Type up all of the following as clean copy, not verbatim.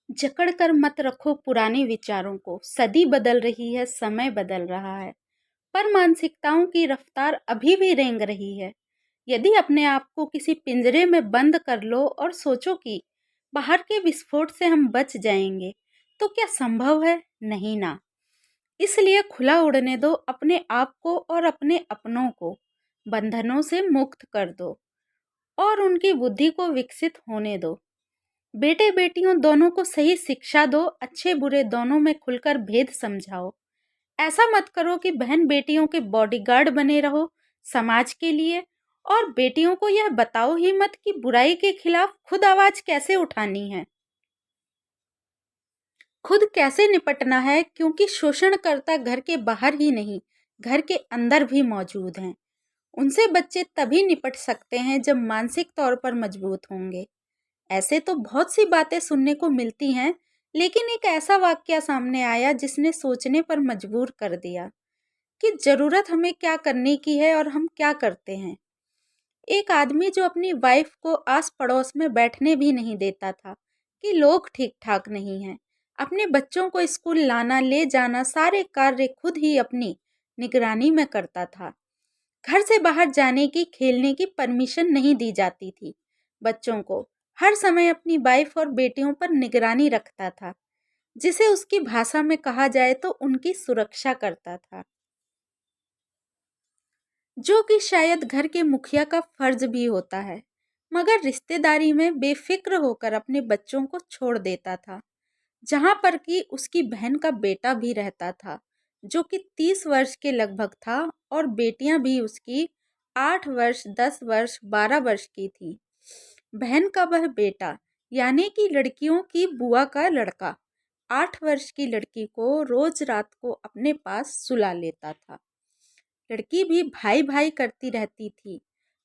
जकड़ कर मत रखो पुराने विचारों को। सदी बदल रही है, समय बदल रहा है, पर मानसिकताओं की रफ्तार अभी भी रेंग रही है। यदि अपने आप को किसी पिंजरे में बंद कर लो और सोचो कि बाहर के विस्फोट से हम बच जाएंगे, तो क्या संभव है? नहीं ना। इसलिए खुला उड़ने दो अपने आप को और अपने अपनों को। बंधनों से मुक्त कर दो और उनकी बुद्धि को विकसित होने दो। बेटे बेटियों दोनों को सही शिक्षा दो, अच्छे बुरे दोनों में खुलकर भेद समझाओ। ऐसा मत करो कि बहन बेटियों के बॉडीगार्ड बने रहो समाज के लिए, और बेटियों को यह बताओ ही मत कि बुराई के खिलाफ खुद आवाज कैसे उठानी है, खुद कैसे निपटना है, क्योंकि शोषणकर्ता घर के बाहर ही नहीं, घर के अंदर भी मौजूद हैं। उनसे बच्चे तभी निपट सकते हैं जब मानसिक तौर पर मजबूत होंगे। ऐसे तो बहुत सी बातें सुनने को मिलती हैं, लेकिन एक ऐसा वाकया सामने आया जिसने सोचने पर मजबूर कर दिया कि जरूरत हमें क्या करने की है और हम क्या करते हैं। एक आदमी जो अपनी वाइफ को आस पड़ोस में बैठने भी नहीं देता था कि लोग ठीक ठाक नहीं हैं। अपने बच्चों को स्कूल लाना ले जाना सारे कार्य खुद ही अपनी निगरानी में करता था। घर से बाहर जाने की, खेलने की परमिशन नहीं दी जाती थी। बच्चों को हर समय अपनी वाइफ और बेटियों पर निगरानी रखता था, जिसे उसकी भाषा में कहा जाए तो उनकी सुरक्षा करता था, जो कि शायद घर के मुखिया का फर्ज भी होता है। मगर रिश्तेदारी में बेफिक्र होकर अपने बच्चों को छोड़ देता था, जहां पर कि उसकी बहन का बेटा भी रहता था, जो कि 30 वर्ष के लगभग था, और बेटियां भी उसकी 8 वर्ष, 10 वर्ष, 12 वर्ष की थी। बहन का वह बेटा, यानी कि लड़कियों की बुआ का लड़का, 8 वर्ष की लड़की को रोज रात को अपने पास सुला लेता था। लड़की भी भाई भाई करती रहती थी,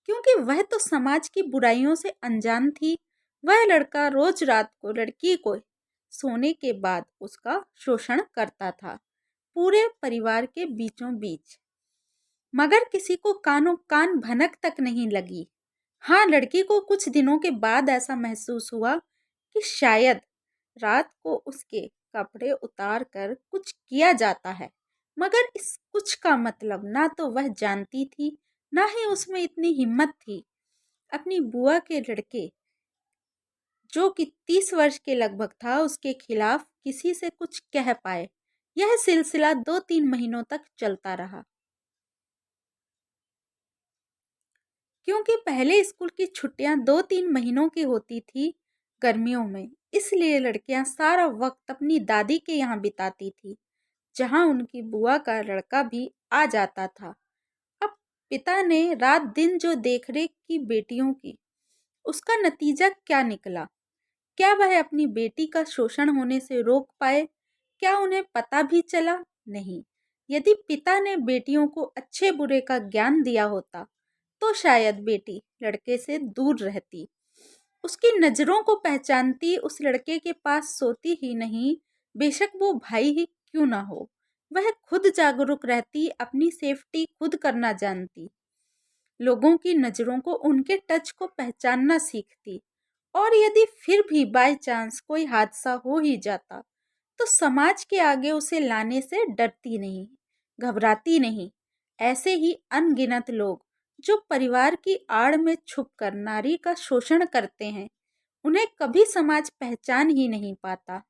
क्योंकि वह तो समाज की बुराइयों से अनजान थी। वह लड़का रोज रात को लड़की को सोने के बाद उसका शोषण करता था, पूरे परिवार के बीचों बीच। मगर किसी को कानों कान भनक तक नहीं लगी। हाँ, लड़की को कुछ दिनों के बाद ऐसा महसूस हुआ कि शायद रात को उसके कपड़े उतार कर कुछ किया जाता है, मगर इस कुछ का मतलब ना तो वह जानती थी, ना ही उसमें इतनी हिम्मत थी अपनी बुआ के लड़के, जो कि 30 वर्ष के लगभग था, उसके खिलाफ किसी से कुछ कह पाए। यह सिलसिला 2-3 महीनों तक चलता रहा, क्योंकि पहले स्कूल की छुट्टियां 2-3 महीनों की होती थी गर्मियों में, इसलिए लड़कियां सारा वक्त अपनी दादी के यहाँ बिताती थी, जहाँ उनकी बुआ का लड़का भी आ जाता था। अब पिता ने रात दिन जो देखरेख की बेटियों की, उसका नतीजा क्या निकला? क्या वह अपनी बेटी का शोषण होने से रोक पाए? क्या उन्हें पता भी चला? नहीं। यदि पिता ने बेटियों को अच्छे बुरे का ज्ञान दिया होता, तो शायद बेटी लड़के से दूर रहती, उसकी नजरों को पहचानती, उस लड़के के पास सोती ही नहीं, बेशक वो भाई ही क्यों ना हो। वह खुद जागरूक रहती, अपनी सेफ्टी खुद करना जानती, लोगों की नजरों को, उनके टच को पहचानना सीखती। और यदि फिर भी बाय चांस कोई हादसा हो ही जाता, तो समाज के आगे उसे लाने से डरती नहीं, घबराती नहीं। ऐसे ही अनगिनत लोग जो परिवार की आड़ में छुपकर नारी का शोषण करते हैं, उन्हें कभी समाज पहचान ही नहीं पाता।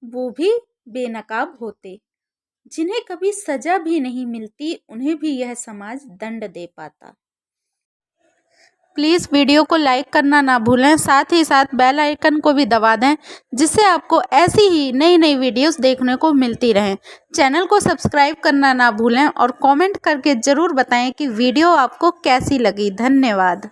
वो भी बेनकाब होते, जिन्हें कभी सजा भी नहीं मिलती, उन्हें भी यह समाज दंड दे पाता। प्लीज़ वीडियो को लाइक करना ना भूलें, साथ ही साथ बेल आइकन को भी दबा दें, जिससे आपको ऐसी ही नई नई वीडियोस देखने को मिलती रहें। चैनल को सब्सक्राइब करना ना भूलें और कमेंट करके ज़रूर बताएं कि वीडियो आपको कैसी लगी। धन्यवाद।